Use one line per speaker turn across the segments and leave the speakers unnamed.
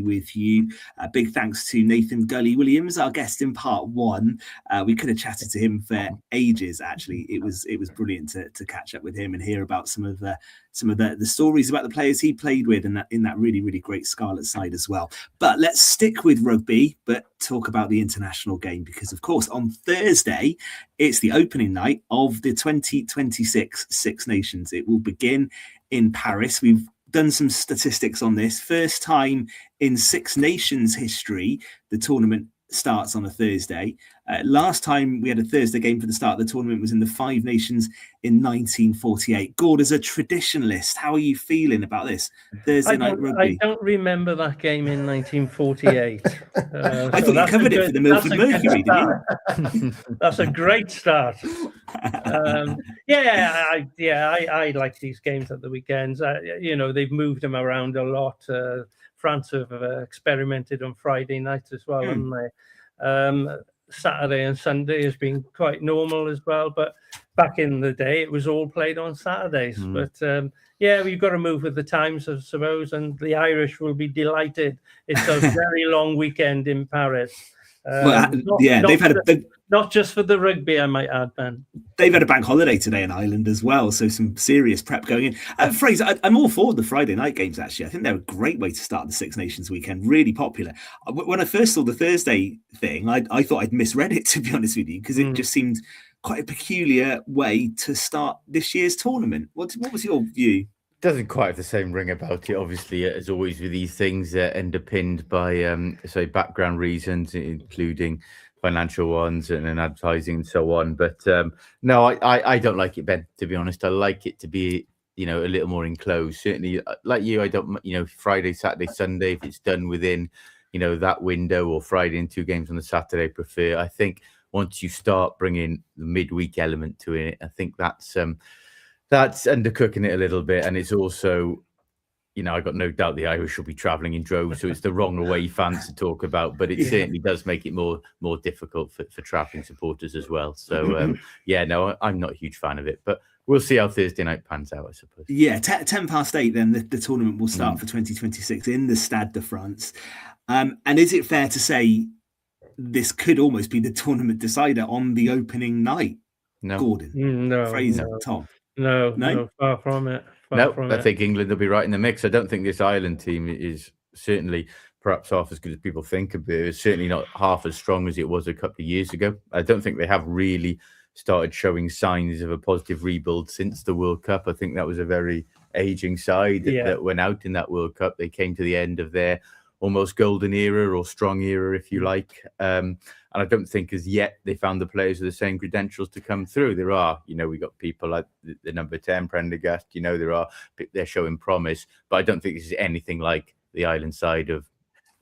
with you. Big thanks to Nathan Gully Williams, our guest in part 1. We could have chatted to him for ages. Actually, it was brilliant to catch up with him and hear about some of the stories about the players he played with, and in that really, really great Scarlet side as well. But let's stick with rugby, but talk about the international game, because of course on Thursday it's the opening night of the 2026 Six Nations. It will begin in Paris. We've done some statistics on this. First time in Six Nations history the tournament starts on a Thursday. Last time we had a Thursday game for the start of the tournament was in the Five Nations in 1948. Gord, as a traditionalist, how are you feeling about this Thursday night rugby?
I don't remember that game in 1948.
I thought you covered it for the Milford Mercury, didn't you?
That's a great start. I like these games at the weekends. They've moved them around a lot. France have experimented on Friday night as well, haven't they? Saturday and Sunday has been quite normal as well, but back in the day it was all played on Saturdays. But we've got to move with the times, I suppose, and the Irish will be delighted. It's a very long weekend in Paris. Not just for the rugby, I might add, Ben.
They've had a bank holiday today in Ireland as well, so some serious prep going in. Fraser, I'm all for the Friday night games, actually. I think they're a great way to start the Six Nations weekend, really popular. When I first saw the Thursday thing, I thought I'd misread it, to be honest with you, because it just seemed quite a peculiar way to start this year's tournament. What was your view?
Doesn't quite have the same ring about it, obviously, as always with these things, underpinned by background reasons, including financial ones and advertising and so on. But no, I don't like it, Ben, to be honest. I like it to be a little more enclosed. Certainly, like you, I don't Friday, Saturday, Sunday, if it's done within that window, or Friday and 2 games on the Saturday, I prefer. I think once you start bringing the midweek element to it, I think that's undercooking it a little bit. And it's also, I got no doubt the Irish will be travelling in droves, so it's the wrong away fans to talk about, but it certainly does make it more difficult for travelling supporters as well. So, I'm not a huge fan of it, but we'll see how Thursday night pans out, I suppose.
Yeah, 8:10, then the tournament will start for 2026 in the Stade de France. And is it fair to say this could almost be the tournament decider on the opening night?
No.
Gordon?
No.
Fraser?
No.
Tom?
No, far from it.
I think England will be right in the mix. I don't think this Ireland team is certainly perhaps half as good as people think of it. It's certainly not half as strong as it was a couple of years ago. I don't think they have really started showing signs of a positive rebuild since the World Cup. I think that was a very aging side that went out in that World Cup. They came to the end of their almost golden era, or strong era, if you like. And I don't think as yet they found the players with the same credentials to come through. There are, we got people like the number 10, Prendergast, they're showing promise, but I don't think this is anything like the Ireland side of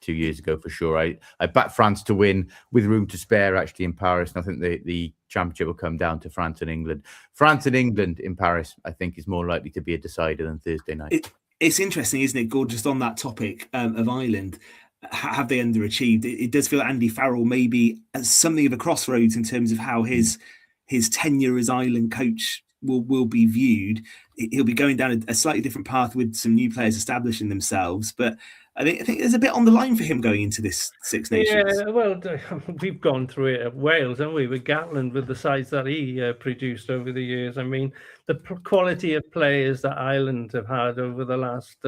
2 years ago, for sure. I backed France to win with room to spare, actually, in Paris. And I think the championship will come down to France and England. France and England in Paris, I think, is more likely to be a decider than Thursday night.
It's interesting, isn't it, Gord, just on that topic of Ireland, have they underachieved? It does feel Andy Farrell maybe at something of a crossroads in terms of how his tenure as Ireland coach will be viewed. He'll be going down a slightly different path with some new players establishing themselves, but I think there's a bit on the line for him going into this Six Nations.
Yeah, well, we've gone through it at Wales, haven't we, with Gatland, with the sides that he produced over the years. I mean, the quality of players that Ireland have had over the last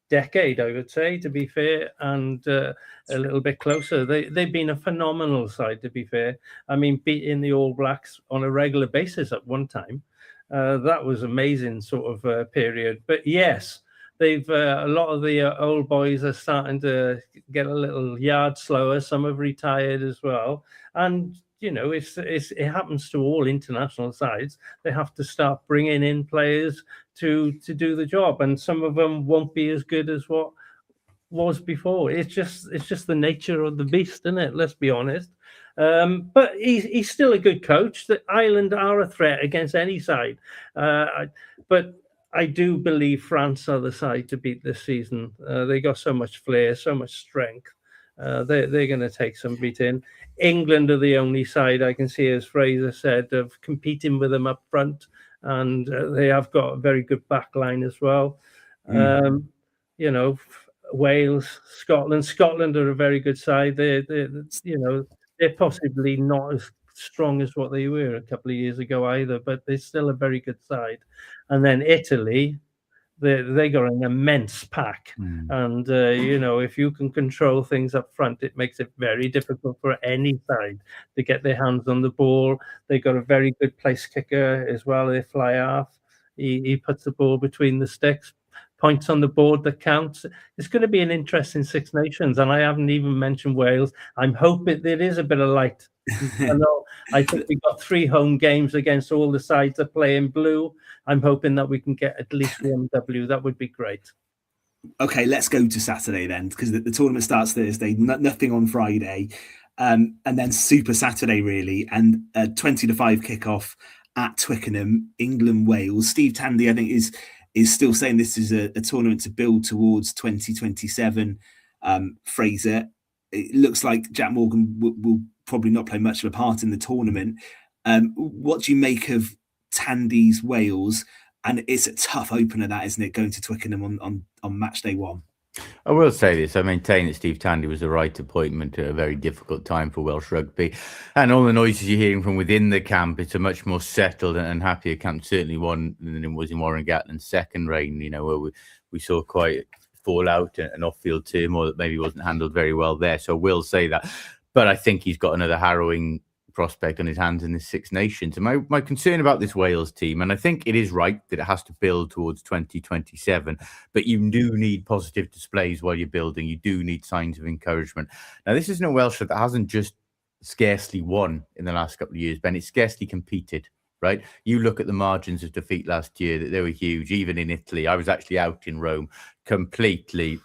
decade, I would say, to be fair, and a little bit closer. They've been a phenomenal side, to be fair. I mean, beating the All Blacks on a regular basis at one time. That was amazing sort of period. But yes, they've a lot of the old boys are starting to get a little yard slower. Some have retired as well, and it happens to all international sides. They have to start bringing in players to do the job, and some of them won't be as good as what was before. It's just the nature of the beast, isn't it? Let's be honest. But he's still a good coach. That Ireland are a threat against any side, but I do believe France are the side to beat this season. They got so much flair, so much strength. They're going to take some beating. England are the only side I can see, as Fraser said, of competing with them up front, and they have got a very good back line as well. Wales, Scotland. Scotland are a very good side. They're possibly not as strong as what they were a couple of years ago either, but they're still a very good side. And then Italy, they got an immense pack. And, if you can control things up front, it makes it very difficult for any side to get their hands on the ball. They got a very good place kicker as well. They fly half. He puts the ball between the sticks. Points on the board that counts. It's going to be an interesting Six Nations, and I haven't even mentioned Wales. I'm hoping there is a bit of light. I think we've got 3 home games against all the sides that play in blue. I'm hoping that we can get at least 1 W. That would be great.
Okay, let's go to Saturday then, because the tournament starts Thursday, nothing on Friday, and then Super Saturday, really, and a 20-5 kickoff at Twickenham, England, Wales. Steve Tandy, I think, is still saying this is a tournament to build towards 2027. Fraser, it looks like Jack Morgan will probably not play much of a part in the tournament. What do you make of Tandy's Wales? And it's a tough opener, that, isn't it, going to Twickenham on match day 1?
I will say this. I maintain that Steve Tandy was the right appointment at a very difficult time for Welsh rugby. And all the noises you're hearing from within the camp, it's a much more settled and happier camp, certainly one than it was in Warren Gatland's second reign, where we saw quite fallout and off-field turmoil that maybe wasn't handled very well there. So I will say that. But I think he's got another harrowing prospect on his hands in the Six Nations. And my concern about this Wales team, and I think it is right that it has to build towards 2027, but you do need positive displays while you're building. You do need signs of encouragement. Now, this isn't a Welsh that hasn't just scarcely won in the last couple of years, Ben. It's scarcely competed, right? You look at the margins of defeat last year, that they were huge. Even in Italy, I was actually out in Rome, completely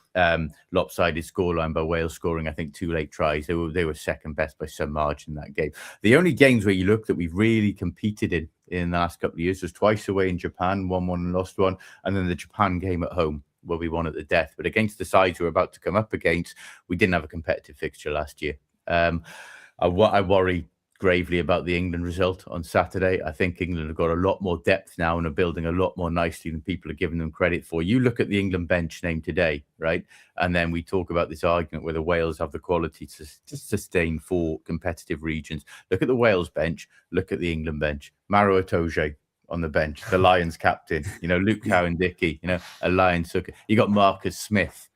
lopsided scoreline by Wales scoring, I think, 2 late tries. They were second best by some margin in that game. The only games where you look that we've really competed in the last couple of years was twice away in Japan, won 1 and lost 1, and then the Japan game at home where we won at the death. But against the sides we're about to come up against, we didn't have a competitive fixture last year. I worry gravely about the England result on Saturday. I think England have got a lot more depth now and are building a lot more nicely than people are giving them credit for. You look at the England bench named today, right? And then we talk about this argument whether Wales have the quality to sustain 4 competitive regions. Look at the Wales bench. Look at the England bench. Maro Itoje on the bench, the Lions captain. Luke Cowan-Dickey, a Lions hooker. You got Marcus Smith,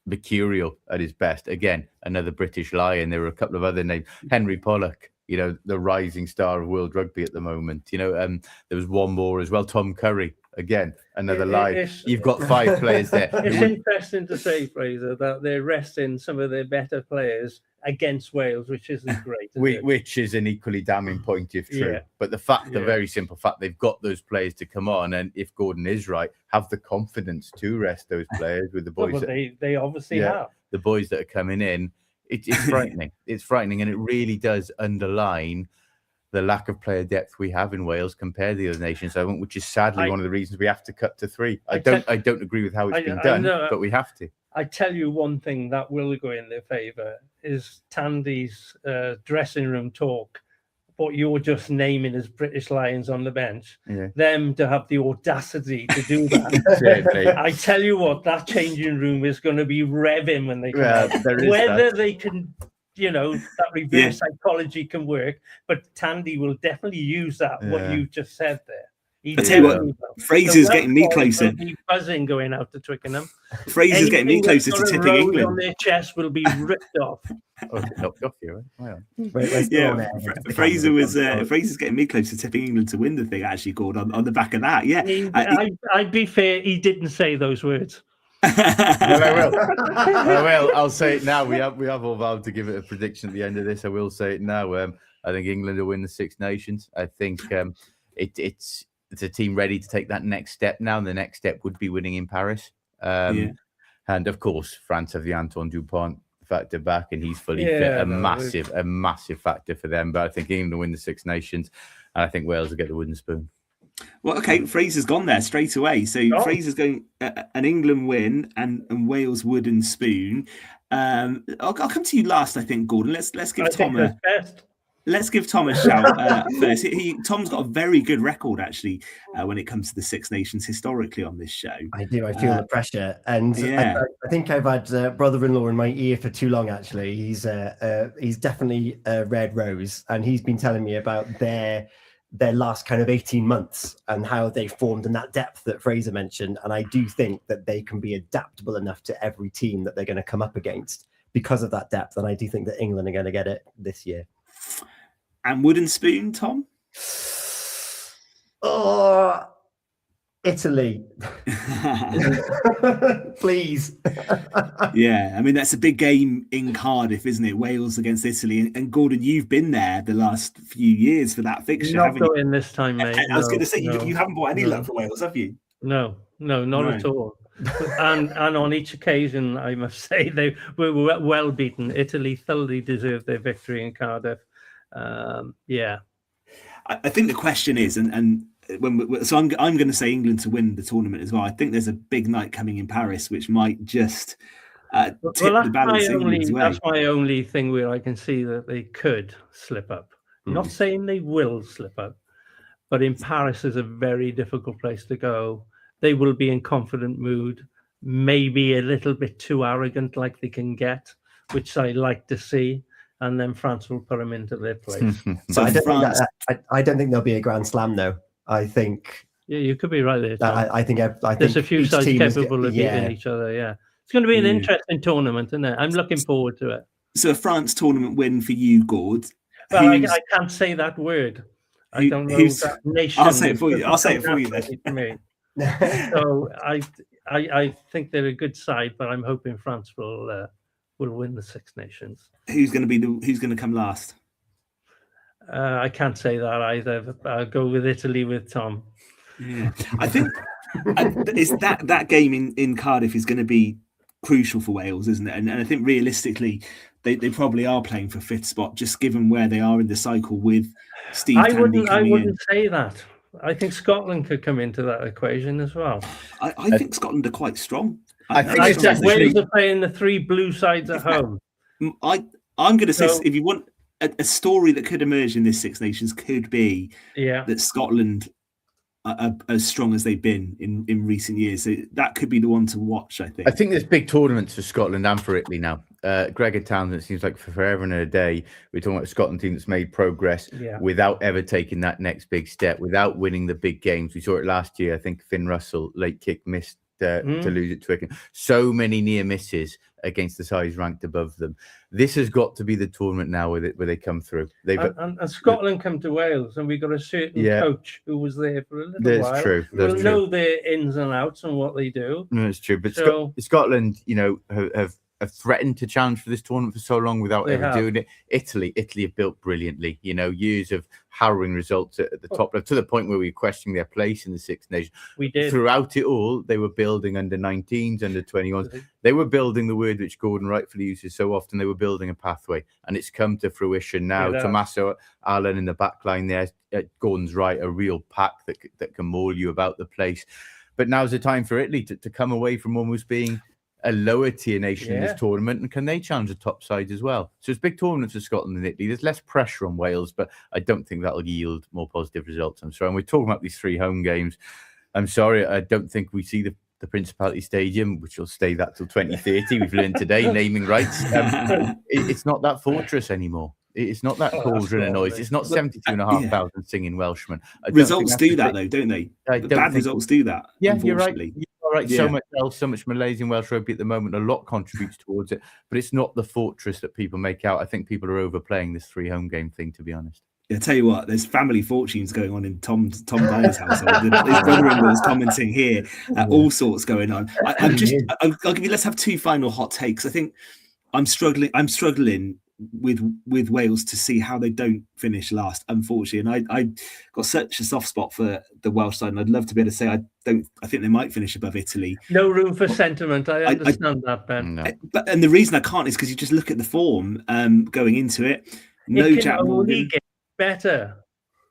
mercurial at his best. Again, another British Lion. There were a couple of other names. Henry Pollock, the rising star of world rugby at the moment. There was one more as well. Tom Curry, again, another Lion. You've got 5 players there.
It's interesting to say, Fraser, that they're resting some of their better players against Wales, which isn't great.
Which is an equally damning point if true. Yeah. But the very simple fact, they've got those players to come on, and if Gordon is right, have the confidence to rest those players with the boys.
They obviously have.
The boys that are coming in. It's frightening. It's frightening, and it really does underline the lack of player depth we have in Wales compared to the other nations, which is sadly one of the reasons we have to cut to 3. I don't agree with how it's been done, but we have to.
I tell you one thing that will go in their favour is Tandy's dressing room talk. What you're just naming as British Lions on the bench, them to have the audacity to do that. I tell you what, that changing room is going to be revving when they come out. Whether they can, that reverse psychology can work, but Tandy will definitely use that, what you just said there.
I tell you what, Fraser's getting me closer.
Buzzing going out to Twickenham.
Fraser's getting me closer to tipping England.
On their chest will be ripped off.
Knocked off you, right?
Fraser's getting me close to tipping England to win the thing. Actually, Gordon, on the back of that,
I'd be fair. He didn't say those words.
Well, I will. I'll say it now. We have all vowed to give it a prediction at the end of this. I will say it now. I think England will win the Six Nations. I think it's a team ready to take that next step now, and the next step would be winning in Paris. And of course, France have the Antoine Dupont factor back, and he's fully fit. A massive factor for them. But I think England will win the Six Nations, and I think Wales will get the wooden spoon.
Well, okay, Fraser's gone there straight away. So Fraser's going an England win and Wales wooden spoon. I'll come to you last, I think, Gordon. Let's give Tom a best. let's give Tom a shout first. Tom's got a very good record, actually, when it comes to the Six Nations historically on this show.
I do. I feel the pressure. And
yeah.
I think I've had brother-in-law in my ear for too long, actually. He's definitely a red rose. And he's been telling me about their last kind of 18 months and how they formed in that depth that Fraser mentioned. And I do think that they can be adaptable enough to every team that they're going to come up against because of that depth. And I do think that England are going to get it this year.
And wooden spoon, Tom?
Oh, Italy. Please.
Yeah, I mean, that's a big game in Cardiff, isn't it? Wales against Italy. And Gordon, you've been there the last few years for that fixture, haven't you?
In this time, mate.
I was going to say, you haven't bought any luck for Wales, have you?
No, not at all. and on each occasion, I must say, they were well beaten. Italy thoroughly deserved their victory in Cardiff. Yeah.
I think the question is, I'm going to say England to win the tournament as well. I think there's a big night coming in Paris, which might just tip the balance England's way.
That's my only thing where I can see that they could slip up. Not saying they will slip up, but in Paris is a very difficult place to go. They will be in confident mood, maybe a little bit too arrogant like they can get, which I like to see. And then France will put them into their place.
So I don't think there'll be a Grand Slam, though. I think...
Yeah, you could be right there, Tom.
I think
there's a few sides capable of beating each other, yeah. It's going to be an interesting tournament, isn't it? I'm looking forward to it.
So a France tournament win for you, Gord.
Well, I can't say that word. I don't know that nation.
I'll say it for you. Then.
So I think they're a good side, but I'm hoping France will win the Six Nations.
Who's going to come last?
I can't say that either. I'll go with Italy with Tom.
Yeah, I think it's that game in Cardiff is going to be crucial for Wales, isn't it? And I think realistically, they probably are playing for fifth spot, just given where they are in the cycle with Steve Tandy
I wouldn't say that. I think Scotland could come into that equation as well.
I think Scotland are quite strong.
I think Wales are playing the three blue sides at home.
I'm going to say, if you want a story that could emerge in this Six Nations, could be that Scotland are as strong as they've been in recent years. So that could be the one to watch, I think.
I think there's big tournaments for Scotland and for Italy now. Gregor Townsend, it seems like forever and a day, we're talking about a Scotland team that's made progress without ever taking that next big step, without winning the big games. We saw it last year. I think Finn Russell, late kick, missed to lose it to Twickenham. So many near misses against the sides ranked above them. This has got to be the tournament now where they come through.
And Scotland come to Wales, and we got a certain coach who was there for a little while.
That's true.
We'll know their ins and outs and what they do.
No, it's true. But Scotland, have threatened to challenge for this tournament for so long without ever doing it. Italy have built brilliantly. Years of harrowing results at the top level, to the point where we were questioning their place in the Six Nations.
We did.
Throughout it all, they were building under 19s, under 21s. They were building the word which Gordon rightfully uses so often. They were building a pathway, and it's come to fruition now. Tommaso Allen in the back line there. Gordon's right, a real pack that can maul you about the place. But now's the time for Italy to come away from almost being a lower tier nation in this tournament, and can they challenge the top sides as well? So it's big tournaments for Scotland and Italy. There's less pressure on Wales, but I don't think that'll yield more positive results. I'm sorry. And we're talking about these three home games. I'm sorry, I don't think we see the Principality Stadium, which will stay that till 2030. We've learned today, naming rights. It's not that fortress anymore. It's not that cauldron of noise. It's not 72,500 singing Welshmen.
Results do that, though, don't they? Bad results do that.
Yeah, you're right. Right, so much else, so much Malaysian Welsh rugby at the moment. A lot contributes towards it, but it's not the fortress that people make out. I think people are overplaying this three home game thing, to be honest.
I tell you what, there's family fortunes going on in Tom Dyer's household. His brother-in-law is commenting here. All sorts going on. I'll give you. Let's have two final hot takes. I think I'm struggling with Wales to see how they don't finish last, unfortunately. And I got such a soft spot for the Welsh side, and I'd love to be able to say I think they might finish above Italy.
No room for sentiment. I understand that, Ben.
No.
And the reason I can't is because you just look at the form going into it. No Jack Morgan.
Get better.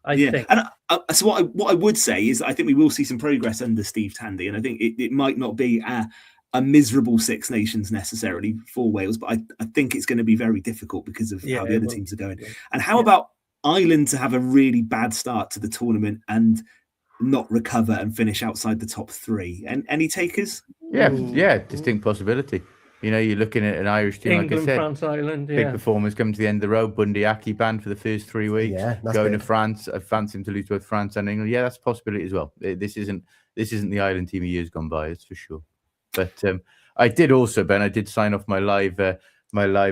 I think.
And so what I would say is I think we will see some progress under Steve Tandy, and I think it might not be a miserable Six Nations necessarily for Wales, but I think it's going to be very difficult because of how the other teams are going. And how about Ireland to have a really bad start to the tournament and not recover and finish outside the top 3. And any takers?
Yeah, distinct possibility. You know, you're looking at an Irish team,
England,
like I said,
France, Ireland,
big performers coming to the end of the road. Bundy Aki banned for the first 3 weeks.
Yeah, that's
going
good.
to France. I fancy him to lose both France and England. Yeah, that's a possibility as well. This isn't the Ireland team of years gone by, that's for sure. But I did also, Ben, I did sign off my live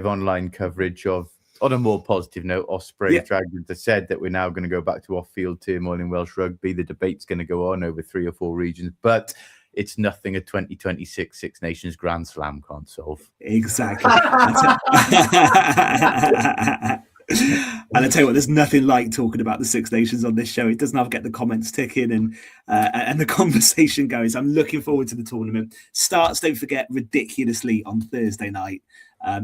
online coverage of, on a more positive note, Osprey Dragons have said that we're now going to go back to off-field turmoil in Welsh rugby. The debate's going to go on over 3 or 4 regions, but it's nothing a 2026 Six Nations Grand Slam can't solve.
Exactly. And I tell you what, there's nothing like talking about the Six Nations on this show. It doesn't have to get the comments ticking and the conversation going. So I'm looking forward to the tournament. Starts, don't forget, ridiculously on Thursday night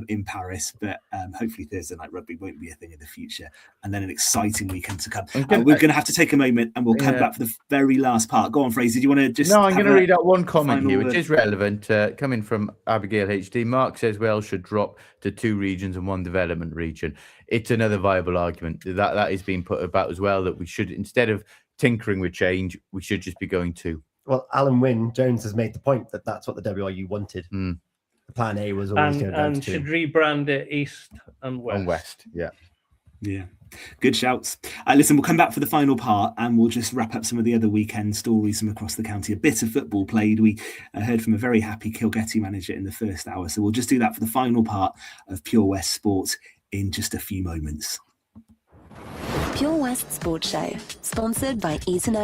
in Paris, but hopefully Thursday night rugby won't be a thing in the future. And then an exciting weekend to come. We're going to have to take a moment and we'll come back for the very last part. Go on, Fraser. Do you want to just...
No, I'm going to read out one comment here, which
word?
is relevant. Coming from Abigail HD. Mark says Wales should drop to 2 regions and 1 development region. It's another viable argument that is being put about as well, that we should, instead of tinkering with change, we should just be going 2.
Well, Alan Wynne Jones has made the point that that's what the WRU wanted. The plan A was always going to go to 2.
And should rebrand it East and West.
And West, yeah.
Yeah, good shouts. Listen, we'll come back for the final part and we'll just wrap up some of the other weekend stories from across the county. A bit of football played. We heard from a very happy Kilgetty manager in the first hour. So we'll just do that for the final part of Pure West Sports in just a few moments.
Pure West Sports Show, sponsored by Eaton-Evans.